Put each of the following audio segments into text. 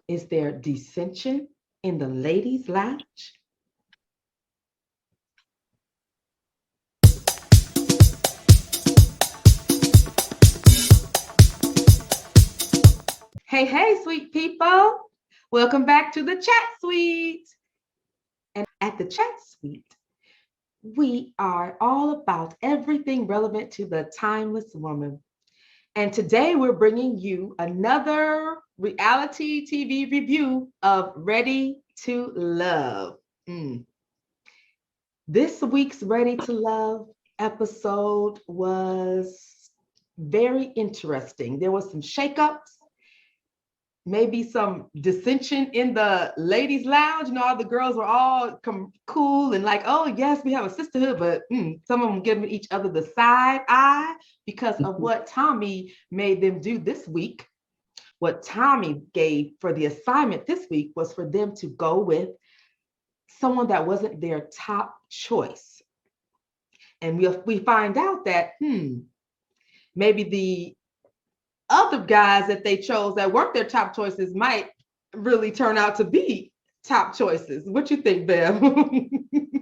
Is there dissension in the ladies' lounge? Hey, hey, sweet people. Welcome back to the chat suite. And at the chat suite, we are all about everything relevant to the timeless woman. And today we're bringing you another reality TV review of Ready to Love. This week's Ready to Love episode was very interesting. There was some shakeups, maybe some dissension in the ladies' lounge. You know, all the girls were all cool and like, oh, yes, we have a sisterhood, but some of them giving each other the side eye because of what Tommy made them do this week. What Tommy gave for the assignment this week was for them to go with someone that wasn't their top choice. And we find out that, maybe the other guys that they chose that weren't their top choices might really turn out to be top choices. What you think, Bev?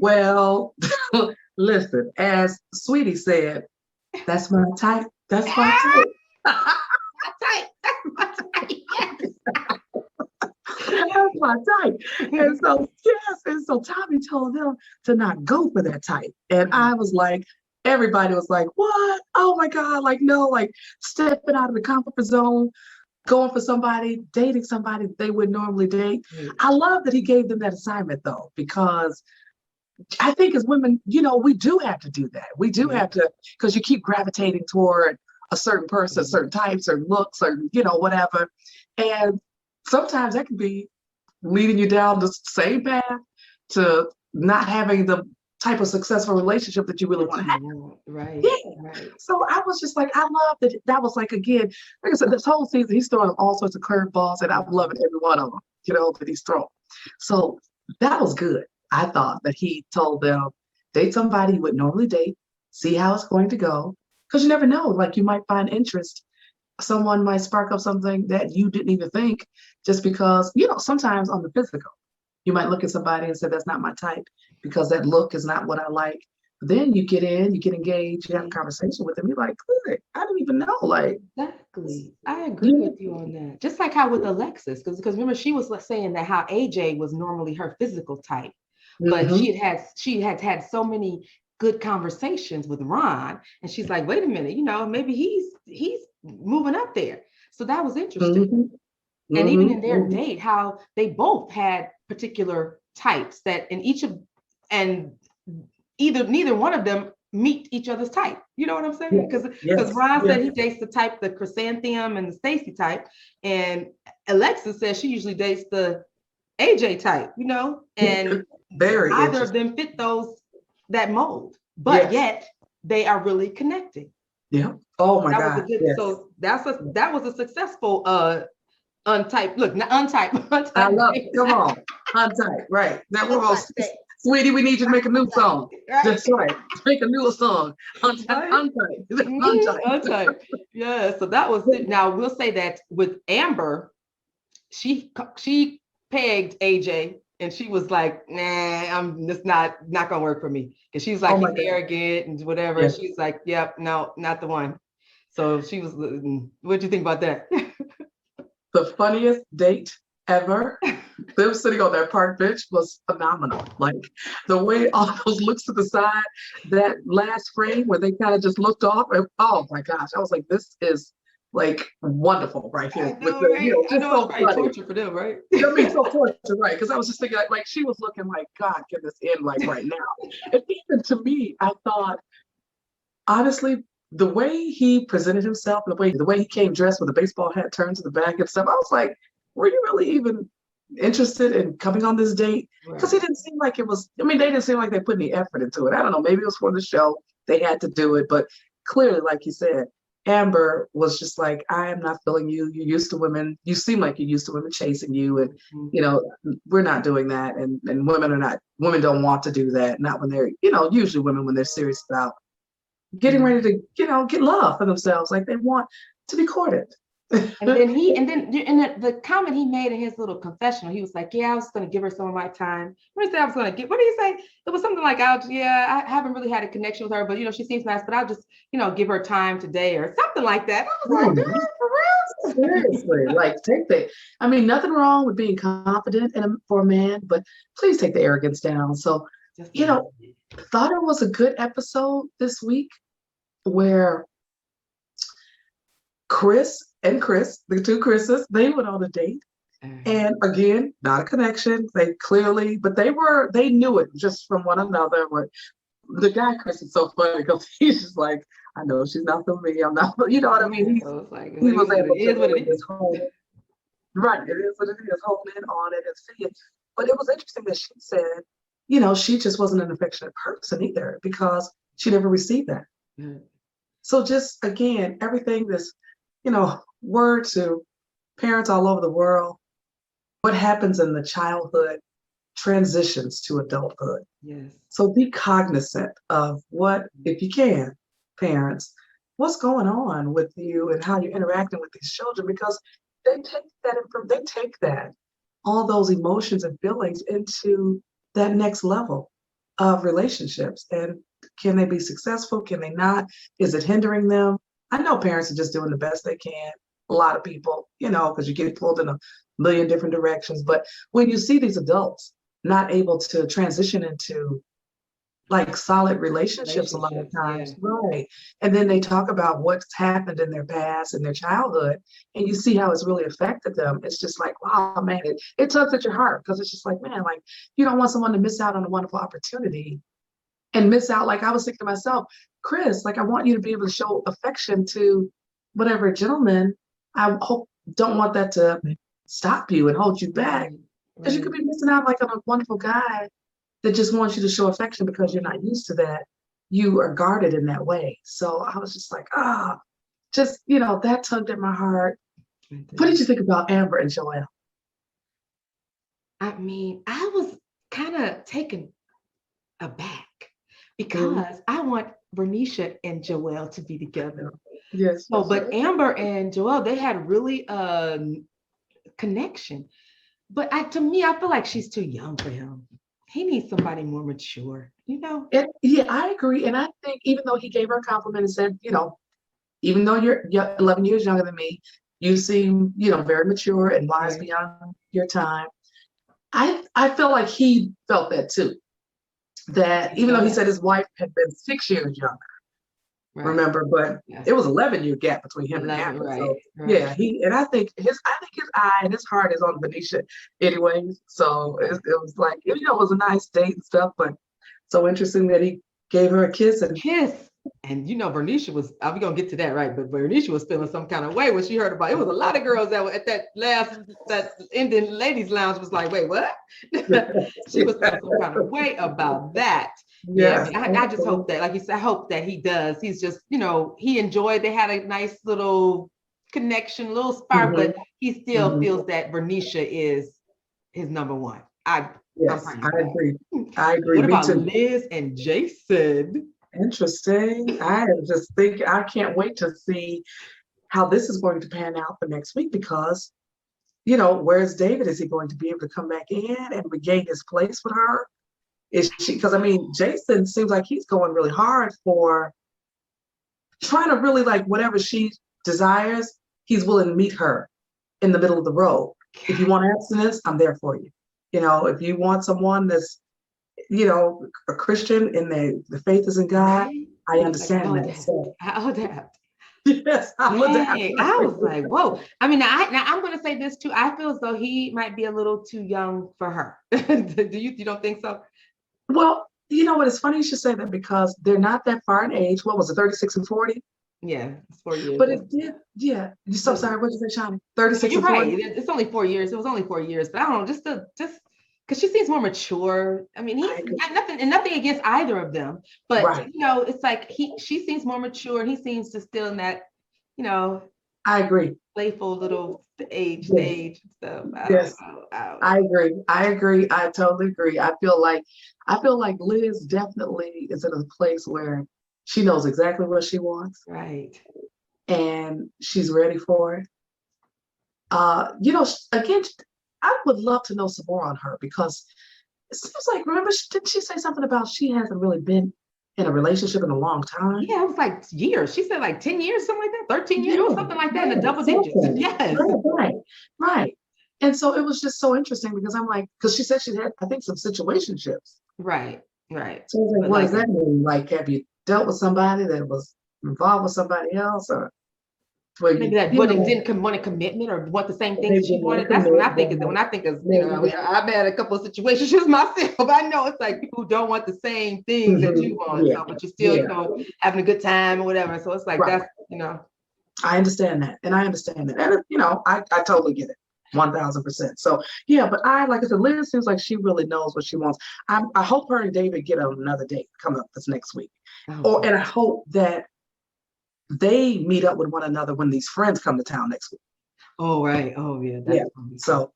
Well, listen, as Sweetie said, that's my type. That's my type. That's my type. Yes. That's my type. And so, yes, and so Tommy told them to not go for that type. And I was like, everybody was like, what? Oh my God, like, no, like stepping out of the comfort zone, going for somebody, dating somebody they would normally date. I love that he gave them that assignment though, because I think as women, we do have to do that. We do have to, because you keep gravitating toward a certain person, certain types, certain looks, certain, whatever. And sometimes that can be leading you down the same path to not having the type of successful relationship that you really want to have. Right. Yeah. Right. So I was just like, I love that. That was like, again, like I said, this whole season, he's throwing all sorts of curveballs, and I'm loving every one of them, that he's throwing. So that was good. I thought that he told them, date somebody you would normally date, see how it's going to go. Because you never know, like you might find interest. Someone might spark up something that you didn't even think, just because, sometimes on the physical, you might look at somebody and say, that's not my type because that look is not what I like. Then you get in, you get engaged, you have a conversation with them. You're like, good, I didn't even know. Like, exactly. I agree with you on that. Just like how with Alexis, because remember she was saying that how AJ was normally her physical type, but she had so many good conversations with Ron, and she's like, wait a minute, maybe he's moving up there. So that was interesting. And even in their date, how they both had particular types that in each of, and neither one of them meet each other's type. You know what I'm saying? Because Ron said he dates the type, the chrysanthemum and the Stacy type, and Alexis says she usually dates the AJ type. And neither of them fit that mold, but yet they are really connecting. Yeah. Oh my God. So that was a successful untyped. Look, not untyped. I love it. Come on, untyped. Right. That was Sweetie, we need you to make a new song. Right. That's right. Make a new song. Untyped. Untyped. Yeah. So that was it. Now we'll say that with Amber, she pegged AJ. And she was like, nah, I'm just not gonna work for me. Because she's like, he's arrogant and whatever. Yes. And she's like, yep, no, not the one. So she was, what'd you think about that? The funniest date ever. Them sitting on that park bench was phenomenal. Like the way all those looks to the side, that last frame where they kind of just looked off. And, oh my gosh, I was like, this is like wonderful right here. I know, right? Just so funny. Torture for them, right? I mean, so torture, right? Because I was just thinking, like she was looking like, God, get this in like right now. And even to me, I thought, honestly, the way he presented himself, the way he came dressed with a baseball hat turned to the back and stuff, I was like, were you really even interested in coming on this date? Because he didn't seem like it was. I mean, they didn't seem like they put any effort into it. I don't know. Maybe it was for the show. They had to do it, but clearly, like you said, Amber was just like, I am not feeling you. You're used to women. You seem like you're used to women chasing you. And, we're not doing that. And women don't want to do that. Not when they're, usually women when they're serious about getting ready to, get love for themselves. Like they want to be courted. And then the comment he made in his little confessional, he was like, "Yeah, I was going to give her some of my time." What did he say? I was going to give. What did he say? It was something like, "I haven't really had a connection with her, but she seems nice. But I'll just, give her time today or something like that." I was like, "Dude, for real?" Seriously, like I mean, nothing wrong with being confident for a man, but please take the arrogance down. So, thought it was a good episode this week where Chris and Chris, the two Chris's, they went on a date. And again, not a connection. They clearly, but they knew it just from one another. But the guy Chris is so funny because he's just like, I know she's not for me. I'm not, you know what I mean? He was able to really just hold it. Right, it is what it is, hold in on it and see it. But it was interesting that she said, she just wasn't an affectionate person either because she never received that. Mm-hmm. So just again, everything this, word to parents all over the world, what happens in the childhood transitions to adulthood. Yes. So be cognizant of what, if you can, parents, what's going on with you and how you're interacting with these children, because they take that, all those emotions and feelings into that next level of relationships. And can they be successful? Can they not? Is it hindering them? I know parents are just doing the best they can. A lot of people, because you get pulled in a million different directions. But when you see these adults not able to transition into like solid relationships a lot of times, right? And then they talk about what's happened in their past and their childhood, and you see how it's really affected them. It's just like, wow, man, it tugs at your heart because it's just like, man, like you don't want someone to miss out on a wonderful opportunity and miss out. Like I was thinking to myself, Chris, like I want you to be able to show affection to whatever gentleman. I don't want that to stop you and hold you back because you could be missing out like on a wonderful guy that just wants you to show affection because you're not used to that. You are guarded in that way. So I was just like, that tugged at my heart. What did you think about Amber and Joelle? I mean, I was kind of taken aback because I want Bernicia and Joelle to be together. Yes. So, but Amber and Joelle, they had really connection. But to me, I feel like she's too young for him. He needs somebody more mature, Yeah, I agree. And I think even though he gave her a compliment and said, even though you're 11 years younger than me, you seem, very mature and wise beyond your time. I feel like he felt that too. That even though he said his wife had been 6 years younger, remember, but it was 11-year gap between him and Amber. Right, so right. I think his eye and his heart is on Benicia anyways. So it was like, it was a nice date and stuff, but so interesting that he gave her a kiss. And Bernicia was, I'm gonna get to that, right? But Bernicia was feeling some kind of way when she heard about it. It was a lot of girls that were at that Indian ladies lounge was like, wait, what? She was feeling some kind of way about that. Yeah, I just hope that, like you said, I hope that he does. He's just, he enjoyed, they had a nice little connection, little spark, but he still feels that Bernicia is his number one. I agree. I agree. What about Liz and Jason? Interesting. I just think I can't wait to see how this is going to pan out for next week because, where's David? Is he going to be able to come back in and regain his place with her? Is she? Because I mean, Jason seems like he's going really hard for trying to really like whatever she desires. He's willing to meet her in the middle of the road. If you want abstinence, I'm there for you. If you want someone that's, a Christian and the faith is in God, I understand that. So I'll adapt. Yes, I'll adapt. I was like, whoa. I mean, now I'm going to say this too. I feel as though he might be a little too young for her. You don't think so? Well, you know what? It's funny you should say that because they're not that far in age. What was it, 36 and 40? Yeah, it's 4 years. But it did, yeah. I'm sorry, what did you say, Shawnee? 36 You're and 40? right. It's only 4 years. It was only 4 years, but I don't know, just because she seems more mature. I mean, nothing against either of them, but it's like she seems more mature, and he seems to still in that, I agree. Playful little stage and stuff. I agree. I totally agree. I feel like Liz definitely is in a place where she knows exactly what she wants. Right. And she's ready for it. Again, I would love to know some more on her because it seems like, remember, didn't she say something about she hasn't really been in a relationship in a long time? Yeah, it was like years. She said like 10 years, something like that, 13 years, or something like that, in the double digits. Yes. Right. And so it was just so interesting because I'm like, because she said she had, I think, some situationships. Right. So I was like, what does that mean? Like, have you dealt with somebody that was involved with somebody else, or maybe that didn't want a commitment or want the same things she wanted? That's when I think of, I've had a couple of situations myself. I know it's like people who don't want the same things that you want, but you're still, having a good time or whatever. So it's like, that's, I understand that. And I totally get it. 1000%. So but like I said, Liz seems like she really knows what she wants. I hope her and David get another date coming up this next week. And I hope that they meet up with one another when these friends come to town next week. Oh, right. Oh, yeah. So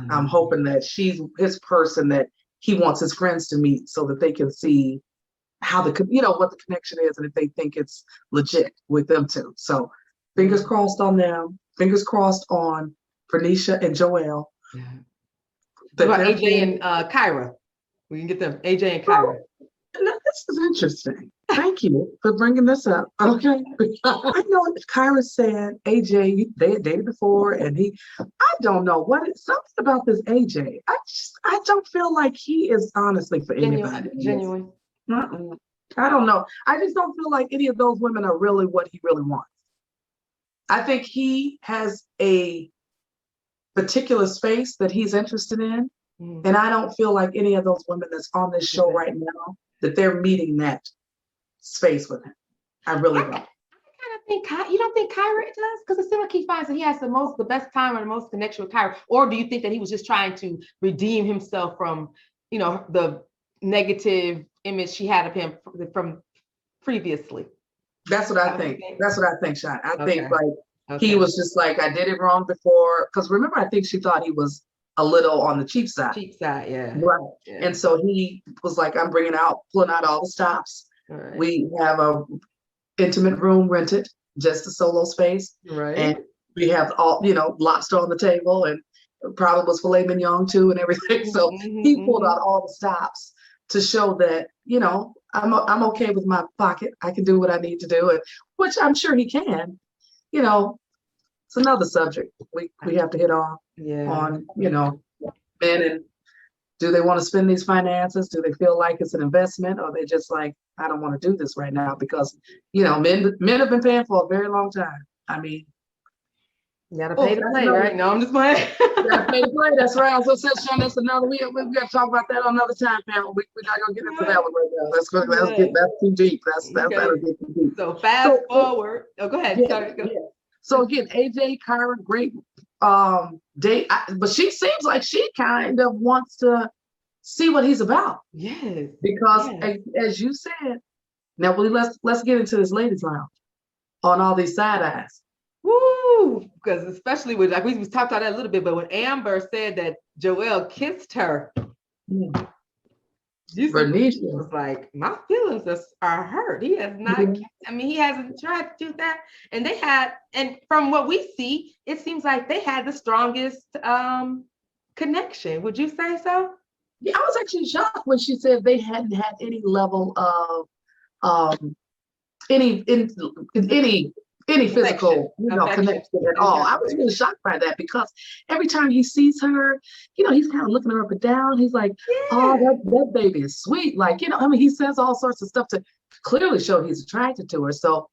I'm hoping that she's his person that he wants his friends to meet so that they can see how what the connection is and if they think it's legit with them too. So fingers crossed on them. Fingers crossed on Bernicia and Joelle. Yeah. What about AJ and Kyra? We can get them, AJ and Kyra. This is interesting. Thank you for bringing this up. Okay. I know Kyra said AJ, they had dated before, and I don't know something about this AJ. I don't feel like he is honestly for anybody. Genuine. I don't know. I just don't feel like any of those women are really what he really wants. I think he has a particular space that he's interested in. And I don't feel like any of those women that's on this show right now that they're meeting that space with him. I really don't. I kind of think you don't think Kyra does, because it seems like he finds that he has the best time or the most connection with Kyra. Or do you think that he was just trying to redeem himself from, the negative image she had of him from previously? That's what I think. That's what I think, Sean. I think he was just like, I did it wrong before. Because remember, I think she thought he was a little on the cheap side. Yeah. Right. Yeah. And so he was like, I'm pulling out all the stops. Right. We have a intimate room rented, just a solo space. Right. And we have all, lobster on the table, and probably was filet mignon too and everything. So he pulled out all the stops to show that, I'm okay with my pocket. I can do what I need to do, which I'm sure he can. It's another subject we have to hit on. On, men, and do they want to spend these finances? Do they feel like it's an investment, or they just like, I don't want to do this right now? Because, men have been paying for a very long time. I mean, you gotta pay to play, right? No, I'm just playing. You gotta pay to play. That's right. I was gonna say, Sean, that's another. We got to talk about that another time, Pam. We're not gonna get into that one right now. That's too deep. That'll get too deep. So fast forward. Oh, go ahead. Sorry, go ahead. So again, AJ, Kyra, great date, but she seems like she kind of wants to see what he's about. Yes. Because as you said, now let's get into this ladies' lounge on all these side eyes. Woo! Because especially with, like, we talked about that a little bit, but when Amber said that Joelle kissed her, Bernicia was like, my feelings are hurt. He has not, he hasn't tried to do that. And from what we see, it seems like they had the strongest connection. Would you say so? Yeah, I was actually shocked when she said they hadn't had any level of any physical connection at all. I was really shocked by that, because every time he sees her, he's kind of looking her up and down. He's like, oh, that baby is sweet. Like, he says all sorts of stuff to clearly show he's attracted to her. So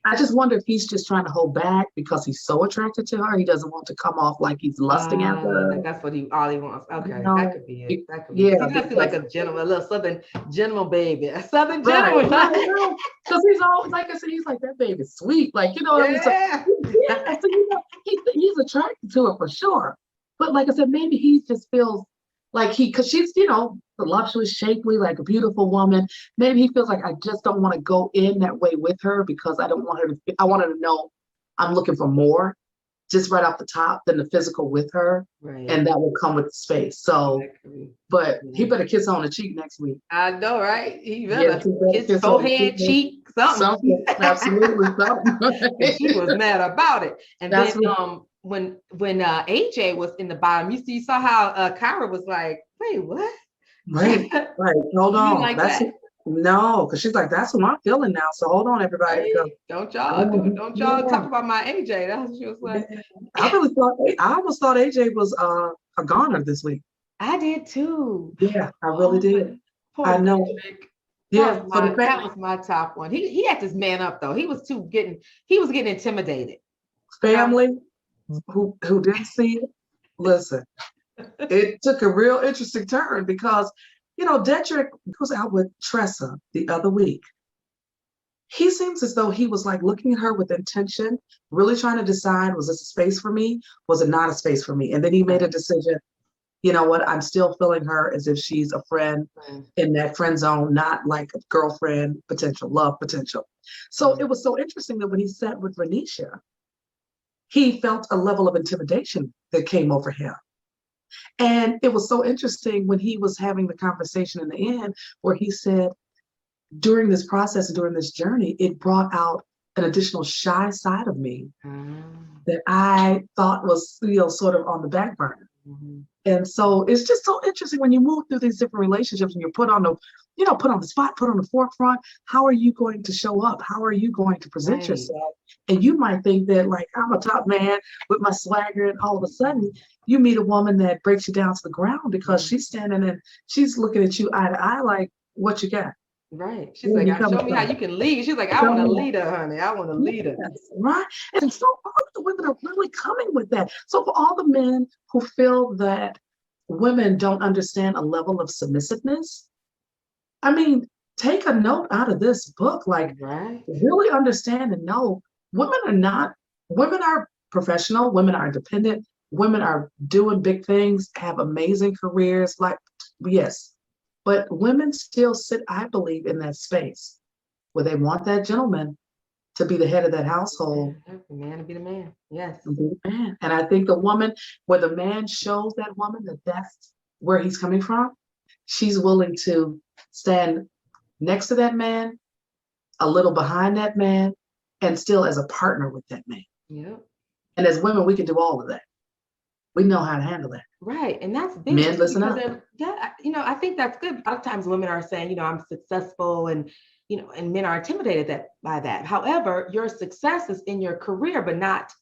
I just wonder if he's just trying to hold back because he's so attracted to her. He doesn't want to come off like he's lusting after her. That's what all he wants. Okay, that could be it. That could be it. He does feel like a gentleman, a little southern gentleman baby, a southern gentleman. Because he's always, like I said, he's like, that baby's sweet. Like, what I mean? So, he's attracted to her for sure. But like I said, maybe he just feels like because she's, voluptuous, shapely, like a beautiful woman. Maybe he feels like, I just don't want to go in that way with her, because I want her to know I'm looking for more just right off the top than the physical with her. Right. And that will come with the space. So, but he better kiss on the cheek next week. I know, right? He better kiss forehead, cheek, something. Absolutely, something. And she was mad about it. And then when AJ was in the bottom, you saw how Kyra was like, wait, what? Right, right. Hold You didn't on. like That's that? no, because she's like, that's what I'm feeling now. So hold on, everybody, Right? because Don't y'all talk about my AJ. That's what she was yeah, like. I almost thought AJ was a goner this week. I did too. Yeah, I really Oh, but did. poor I know. District. Yeah, for the That was my top one. He had to man up though. He was getting intimidated. family who didn't see it. Listen, it took a real interesting turn because Dedrick was out with Tressa the other week. He seems as though he was like looking at her with intention, really trying to decide, was this a space for me? Was it not a space for me? And then he made a decision, you know what, I'm still feeling her as if she's a friend in that friend zone, not like a girlfriend potential, love potential. So it was so interesting that when he sat with Renisha, he felt a level of intimidation that came over him. And it was so interesting when he was having the conversation in the end where he said, during this process and during this journey, it brought out an additional shy side of me that I thought was, sort of on the back burner. And so it's just so interesting when you move through these different relationships and you're put on the, put on the spot, put on the forefront. How are you going to show up? How are you going to present yourself? And you might think that like, I'm a top man with my swagger, and all of a sudden you meet a woman that breaks you down to the ground because she's standing and she's looking at you eye to eye like, what you got? Right. She's like, show me how you can lead. She's like, I want to lead her, honey. I want to lead her. Right. And so all of the women are really coming with that. So for all the men who feel that women don't understand a level of submissiveness, I mean, take a note out of this book. Like, really understand and know women are professional, women are independent, women are doing big things, have amazing careers. Like, yes. But women still sit, I believe, in that space where they want that gentleman to be the head of that household. The man to be the man. Yes. To be the man. And I think the woman, where the man shows that woman that that's where he's coming from, she's willing to stand next to that man, a little behind that man, and still as a partner with that man. Yeah. And as women, we can do all of that. We know how to handle that. Right. And that's big. Men, listen up. Yeah, I think that's good. A lot of times women are saying, I'm successful, and and men are intimidated by that. However, your success is in your career, but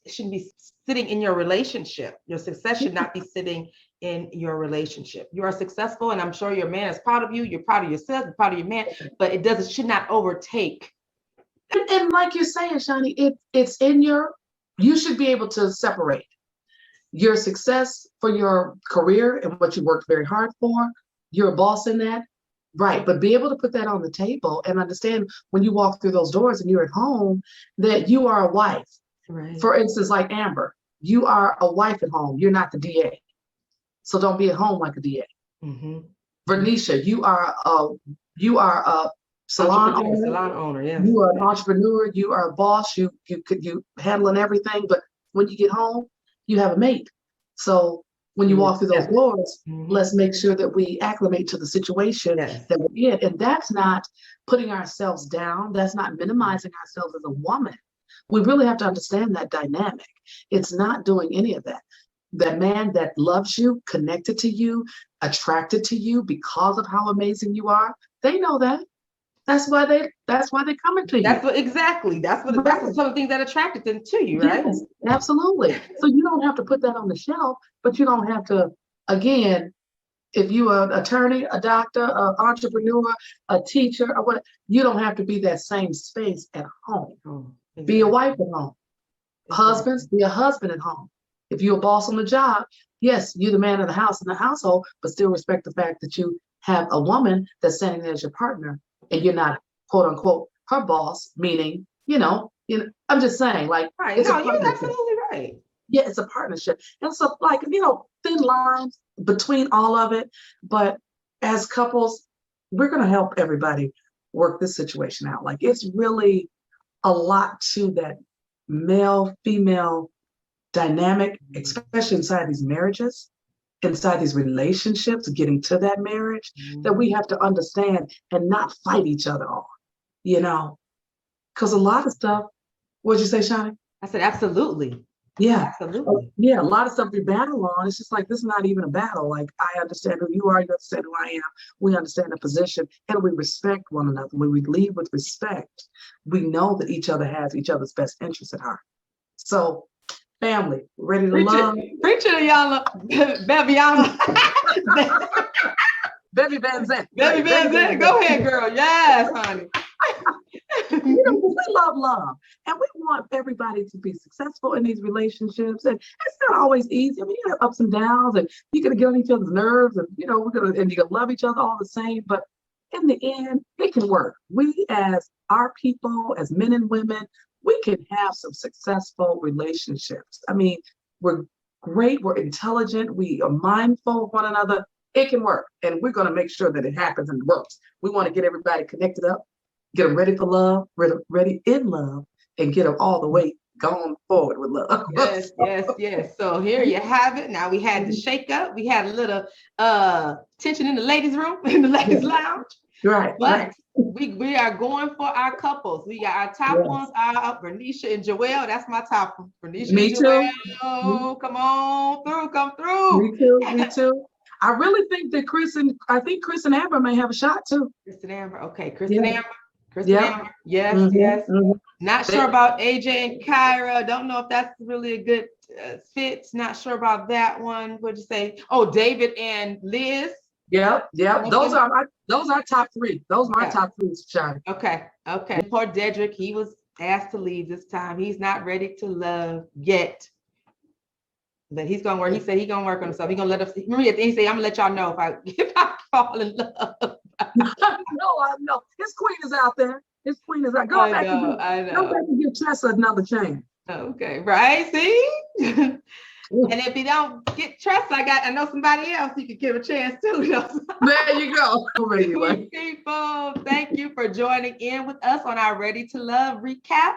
shouldn't be sitting in your relationship. Your success should not be sitting in your relationship. You are successful, and I'm sure your man is proud of you. You're proud of yourself, you're proud of your man, but should not overtake. And like you're saying, Shani, it's you should be able to separate your success for your career and what you worked very hard for. You're a boss in that, right? But be able to put that on the table and understand when you walk through those doors and you're at home that you are a wife. Right. For instance, like Amber, you are a wife at home. You're not the DA. So don't be at home like a DA. Mm-hmm. Vernisha, you are a salon owner. Yeah. You are an entrepreneur. You are a boss. You handling everything. But when you get home, you have a mate. So when you walk through those doors, let's make sure that we acclimate to the situation that we're in. And that's not putting ourselves down. That's not minimizing ourselves as a woman. We really have to understand that dynamic. It's not doing any of that. That man that loves you, connected to you, attracted to you because of how amazing you are, they know that. That's why they're coming to you. That's some of the things that attracted them to you, right? Yes, absolutely. So you don't have to put that on the shelf, but you don't have to, again, if you're an attorney, a doctor, an entrepreneur, a teacher, or what, you don't have to be that same space at home. Exactly. Be a wife at home. Exactly. Husbands, be a husband at home. If you're a boss on the job, yes, you're the man of the house in the household, but still respect the fact that you have a woman that's standing there as your partner. And you're not, quote unquote, her boss, meaning, I'm just saying, like, right. No, you're absolutely right. Yeah, it's a partnership. And so, like, thin lines between all of it. But as couples, we're going to help everybody work this situation out. Like, it's really a lot to that male-female dynamic, especially inside these marriages, inside these relationships, getting to that marriage, that we have to understand and not fight each other on, because a lot of stuff, what'd you say, Shani? I said, absolutely. Yeah. Absolutely. Yeah, a lot of stuff we battle on. It's just like this is not even a battle. Like I understand who you are, you understand who I am. We understand the position, and we respect one another. When we lead with respect, we know that each other has each other's best interests at heart. So, family, ready to Preach love? it. Preach it, Yana. Beviana. Bevy Van Zandt. Baby Right, Van, go ahead, girl. Yes, honey. You know, we love love, and we want everybody to be successful in these relationships. And it's not always easy. I mean, you have ups and downs, and you're gonna get on each other's nerves, and you know, and you're gonna love each other all the same. But in the end, it can work. We, as our people, as men and women, we can have some successful relationships. I mean, we're great, we're intelligent, we are mindful of one another. It can work, and we're gonna make sure that it happens and works. We want to get everybody connected up, get them ready for love, ready in love, and get them all the way going forward with love. Yes, yes, yes. So here you have it. Now we had the shake up. We had a little tension in the ladies' room, in the ladies' lounge. Right. But Right. we are going for our couples. We got our top ones are Bernicia and Joelle. That's my top one. Bernicia Me and too. Joelle. Come on through, come through. Me too. Me too. I really think that Chris and Amber may have a shot too. Chris and Amber. Okay, Chris and Amber. Chris Yeah. and Amber. Yes, yes. Mhm. Not sure about AJ and Kyra. Don't know if that's really a good fit. Not sure about that one. What'd you say? Oh, David and Liz. Yep. Those are top three. Those are my top three, Shine. Okay. Poor Dedrick. He was asked to leave this time. He's not ready to love yet. But he's gonna work. He said he's gonna work on himself. He's gonna let us. Remember at the end, he said, "I'm gonna let y'all know if I fall in love." I know. His queen is out there. His queen is out. Go back and give Tressa another chance. Okay, right? See? And if you don't get Tressa, I know somebody else you could give a chance to. There you go. Anyway. People, thank you for joining in with us on our Ready to Love recap.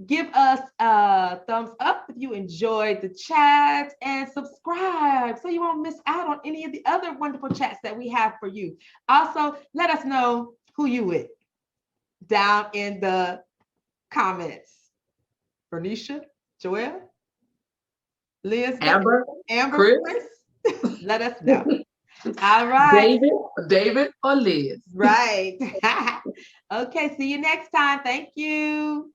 Give us a thumbs up if you enjoyed the chat, and subscribe so you won't miss out on any of the other wonderful chats that we have for you. Also, let us know who you with down in the comments. Bernicia, Joelle, Liz, Amber, Chris. Let us know. All right. David or Liz. Right. Okay, see you next time. Thank you.